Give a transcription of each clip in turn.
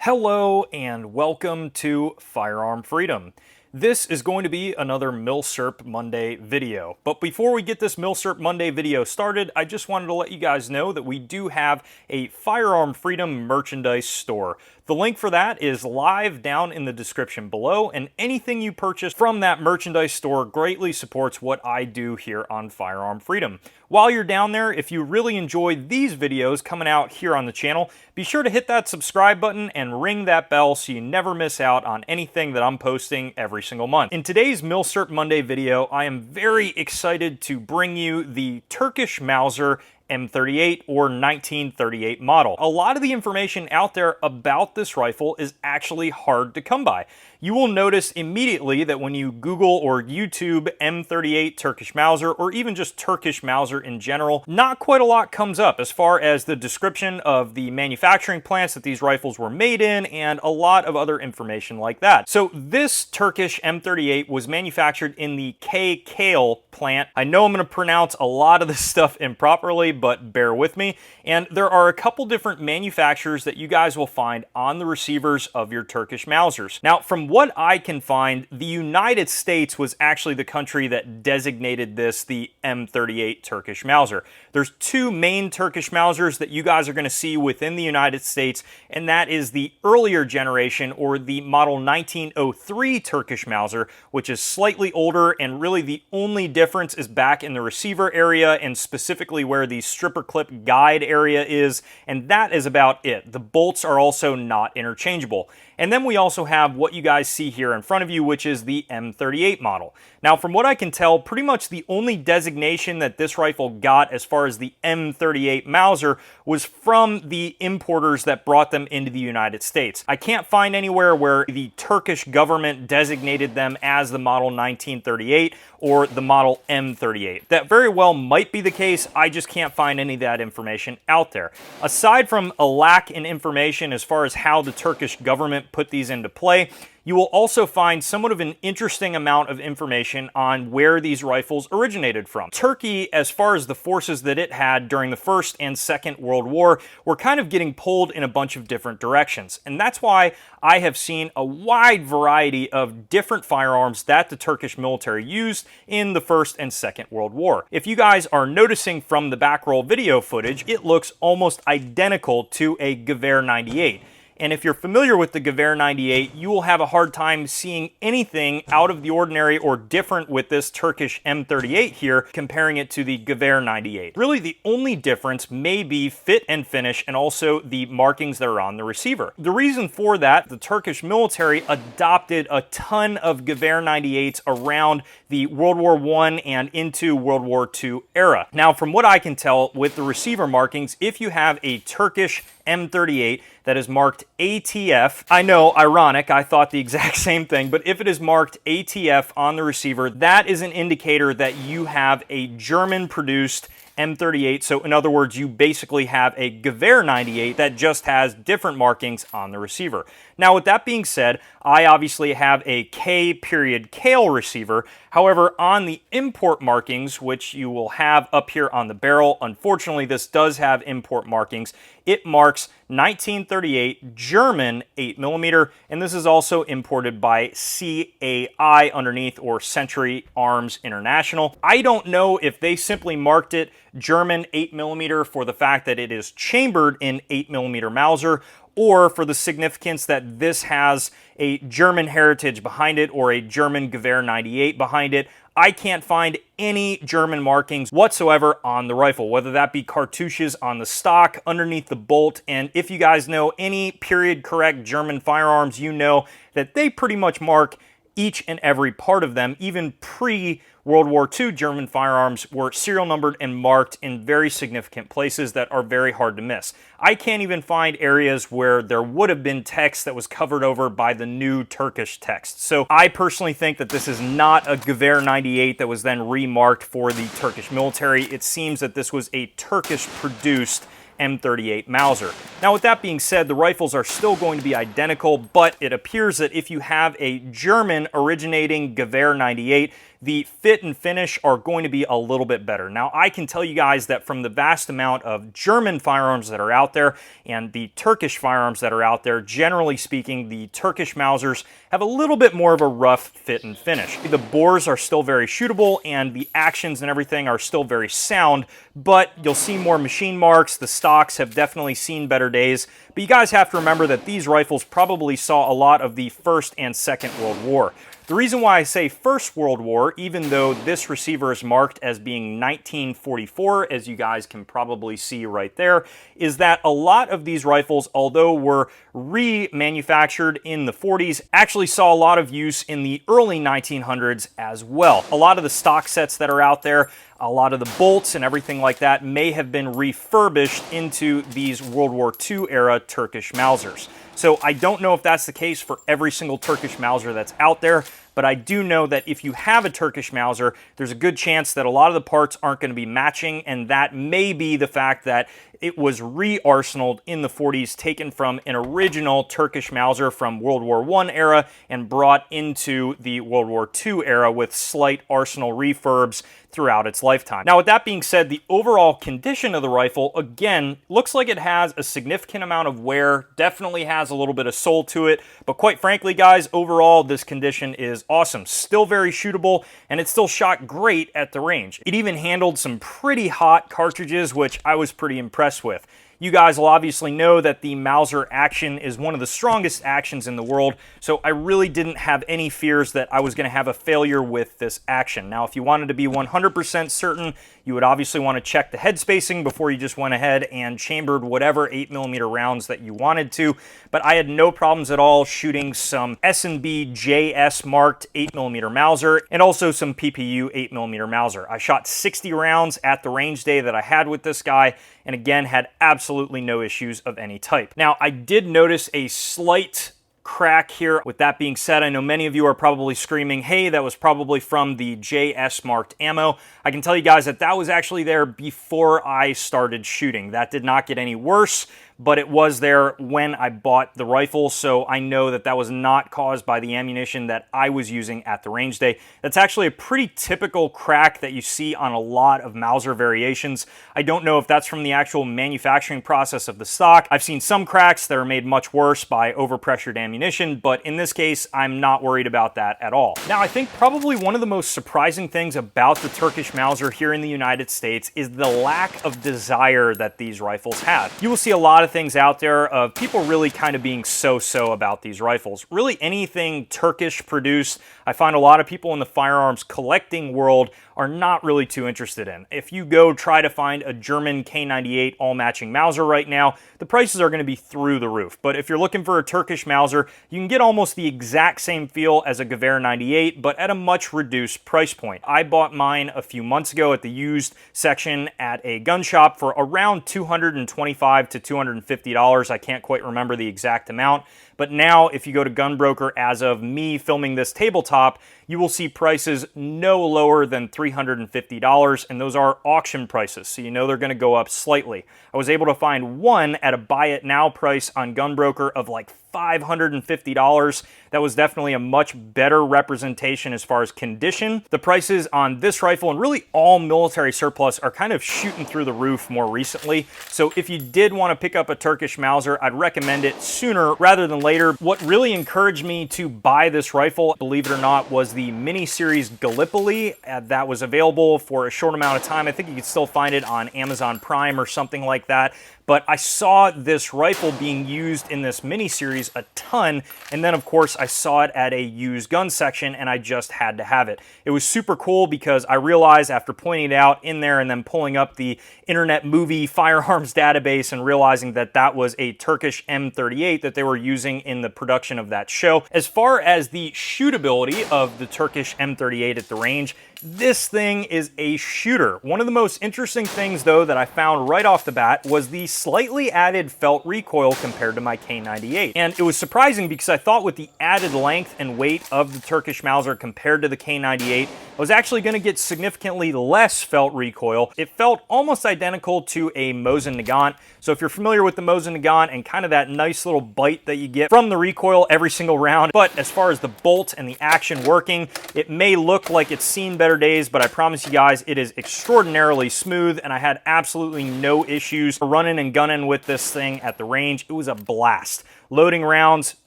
Hello and welcome to Firearm Freedom. This is going to be another Milsurp Monday video. But before we get this Milsurp Monday video started, I just wanted to let you guys know that we do have a Firearm Freedom merchandise store. The link for that is live down in the description below, and anything you purchase from that merchandise store greatly supports what I do here on Firearm Freedom. While you're down there, if you really enjoy these videos coming out here on the channel, be sure to hit that subscribe button and ring that bell so you never miss out on anything that I'm posting every single month. In today's Milsurp Monday video, I am very excited to bring you the Turkish Mauser M38 or 1938 model. A lot of the information out there about this rifle is actually hard to come by. You will notice immediately that when you Google or YouTube M38 Turkish Mauser, or even just Turkish Mauser in general, not quite a lot comes up as far as the description of the manufacturing plants that these rifles were made in and a lot of other information like that. So this Turkish M38 was manufactured in the Kale plant. I know I'm going to pronounce a lot of this stuff improperly, but bear with me. And there are a couple different manufacturers that you guys will find on the receivers of your Turkish Mausers. Now, from what I can find, the United States was actually the country that designated this the M38 Turkish Mauser. There's two main Turkish Mausers that you guys are going to see within the United States, and that is the earlier generation, or the model 1903 Turkish Mauser, which is slightly older, and really the only difference is back in the receiver area and specifically where the stripper clip guide area is, and that is about it. The bolts are also not interchangeable. And then we also have what you guys see here in front of you, which is the M38 model. Now, from what I can tell, pretty much the only designation that this rifle got as far as the M38 Mauser was from the importers that brought them into the United States. I can't find anywhere where the Turkish government designated them as the model 1938 or the model M38. That very well might be the case, I just can't find any of that information out there. Aside from a lack in information as far as how the Turkish government put these into play, you will also find somewhat of an interesting amount of information on where these rifles originated from. Turkey, as far as the forces that it had during the First and Second World War, were kind of getting pulled in a bunch of different directions. And that's why I have seen a wide variety of different firearms that the Turkish military used in the First and Second World War. If you guys are noticing from the backroll video footage, it looks almost identical to a Gewehr 98. And if you're familiar with the Gewehr 98, you will have a hard time seeing anything out of the ordinary or different with this Turkish M38 here, comparing it to the Gewehr 98. Really, the only difference may be fit and finish and also the markings that are on the receiver. The reason for that, the Turkish military adopted a ton of Gewehr 98s around the World War I and into World War II era. Now, from what I can tell with the receiver markings, if you have a Turkish M38 that is marked ATF. I know, ironic, I thought the exact same thing, but if it is marked ATF on the receiver, that is an indicator that you have a German-produced M38. So in other words, you basically have a Gewehr 98 that just has different markings on the receiver. Now, with that being said, I obviously have a K.Kale receiver. However, on the import markings, which you will have up here on the barrel, unfortunately, this does have import markings. It marks 1938 German 8mm, and this is also imported by CAI underneath, or Century Arms International. I don't know if they simply marked it German 8mm for the fact that it is chambered in 8mm Mauser, or for the significance that this has a German heritage behind it, or a German Gewehr 98 behind it. I can't find any German markings whatsoever on the rifle, whether that be cartouches on the stock, underneath the bolt. And if you guys know any period correct German firearms, you know that they pretty much mark each and every part of them. Even pre-World War II German firearms were serial numbered and marked in very significant places that are very hard to miss. I can't even find areas where there would have been text that was covered over by the new Turkish text. So I personally think that this is not a Gewehr 98 that was then remarked for the Turkish military. It seems that this was a Turkish-produced M38 Mauser. Now, with that being said, the rifles are still going to be identical, but it appears that if you have a German originating Gewehr 98, the fit and finish are going to be a little bit better. Now, I can tell you guys that from the vast amount of German firearms that are out there and the Turkish firearms that are out there, generally speaking, the Turkish Mausers have a little bit more of a rough fit and finish. The bores are still very shootable and the actions and everything are still very sound, but you'll see more machine marks. The stocks have definitely seen better days, but you guys have to remember that these rifles probably saw a lot of the First and Second World War. The reason why I say First World War, even though this receiver is marked as being 1944, as you guys can probably see right there, is that a lot of these rifles, although were remanufactured in the 40s, actually saw a lot of use in the early 1900s as well. A lot of the stock sets that are out there, a lot of the bolts and everything like that may have been refurbished into these World War II era Turkish Mausers. So I don't know if that's the case for every single Turkish Mauser that's out there, but I do know that if you have a Turkish Mauser, there's a good chance that a lot of the parts aren't going to be matching, and that may be the fact that it was re-arsenaled in the 40s, taken from an original Turkish Mauser from World War I era and brought into the World War II era with slight arsenal refurbs throughout its lifetime. Now, with that being said, the overall condition of the rifle, again, looks like it has a significant amount of wear, definitely has a little bit of soul to it, but quite frankly, guys, overall, this condition is awesome. Still very shootable, and it still shot great at the range. It even handled some pretty hot cartridges, which I was pretty impressed with. You guys will obviously know that the Mauser action is one of the strongest actions in the world, so I really didn't have any fears that I was going to have a failure with this action. Now, if you wanted to be 100% certain, you would obviously want to check the head spacing before you just went ahead and chambered whatever 8mm rounds that you wanted to, but I had no problems at all shooting some S&B JS marked 8mm Mauser and also some PPU 8mm Mauser. I shot 60 rounds at the range day that I had with this guy, and again, had absolutely no issues of any type. Now, I did notice a slight crack here. With that being said, I know many of you are probably screaming, hey, that was probably from the JS marked ammo. I can tell you guys that that was actually there before I started shooting. That did not get any worse, but it was there when I bought the rifle, so I know that that was not caused by the ammunition that I was using at the range day. That's actually a pretty typical crack that you see on a lot of Mauser variations. I don't know if that's from the actual manufacturing process of the stock. I've seen some cracks that are made much worse by overpressured ammunition, but in this case, I'm not worried about that at all. Now, I think probably one of the most surprising things about the Turkish Mauser here in the United States is the lack of desire that these rifles have. You will see a lot of things out there of people really kind of being so-so about these rifles. Really anything Turkish produced, I find a lot of people in the firearms collecting world are not really too interested in. If you go try to find a German K98 all-matching Mauser right now, the prices are going to be through the roof. But if you're looking for a Turkish Mauser, you can get almost the exact same feel as a Gewehr 98, but at a much reduced price point. I bought mine a few months ago at the used section at a gun shop for around $225 to $250. I can't quite remember the exact amount. But now, if you go to Gunbroker as of me filming this tabletop, you will see prices no lower than $350, and those are auction prices, so you know they're going to go up slightly. I was able to find one at a buy it now price on Gunbroker of like $550. That was definitely a much better representation as far as condition. The prices on this rifle and really all military surplus are kind of shooting through the roof more recently. So if you did want to pick up a Turkish Mauser, I'd recommend it sooner rather than later. What really encouraged me to buy this rifle, believe it or not, was the mini-series Gallipoli that was available for a short amount of time. I think you could still find it on Amazon Prime or something like that. But I saw this rifle being used in this mini-series a ton, and then of course I saw it at a used gun section and I just had to have it. It was super cool because I realized after pointing it out in there and then pulling up the Internet Movie Firearms database and realizing that that was a Turkish M38 that they were using in the production of that show. As far as the shootability of the Turkish M38 at the range, This thing is a shooter. One of the most interesting things though that I found right off the bat was the slightly added felt recoil compared to my K98. And it was surprising because I thought with the added length and weight of the Turkish Mauser compared to the K98, I was actually going to get significantly less felt recoil. It felt almost identical to a Mosin Nagant. So if you're familiar with the Mosin Nagant and kind of that nice little bite that you get from the recoil every single round, but as far as the bolt and the action working, it may look like it's seen better days, but I promise you guys it is extraordinarily smooth, and I had absolutely no issues running and gunning with this thing at the range. It was a blast. Loading rounds,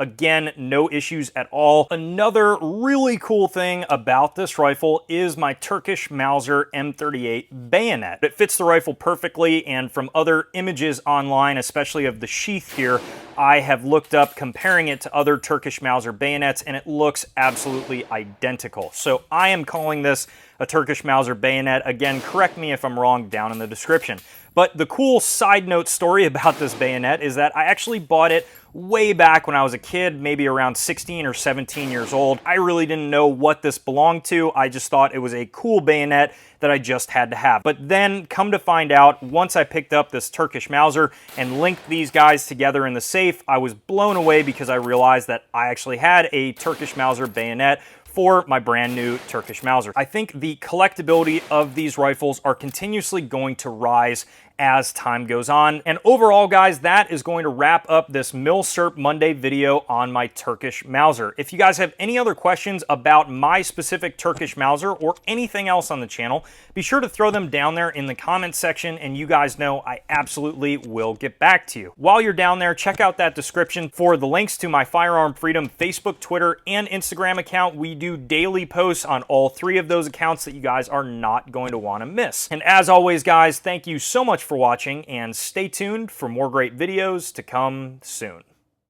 again, no issues at all. Another really cool thing about this rifle is my Turkish Mauser M38 bayonet. It fits the rifle perfectly, and from other images online, especially of the sheath here, I have looked up comparing it to other Turkish Mauser bayonets, and it looks absolutely identical. So I am calling this a Turkish Mauser bayonet. Again, correct me if I'm wrong down in the description. But the cool side note story about this bayonet is that I actually bought it way back when I was a kid, maybe around 16 or 17 years old. I really didn't know what this belonged to. I just thought it was a cool bayonet that I just had to have. But then, come to find out, once I picked up this Turkish Mauser and linked these guys together in the safe, I was blown away because I realized that I actually had a Turkish Mauser bayonet for my brand new Turkish Mauser. I think the collectability of these rifles are continuously going to rise as time goes on. And overall, guys, that is going to wrap up this Milsurp Monday video on my Turkish Mauser. If you guys have any other questions about my specific Turkish Mauser or anything else on the channel, be sure to throw them down there in the comments section, and you guys know I absolutely will get back to you. While you're down there, check out that description for the links to my Firearm Freedom Facebook, Twitter, and Instagram account. We do daily posts on all three of those accounts that you guys are not going to want to miss. And as always, guys, thank you so much for watching, and stay tuned for more great videos to come soon.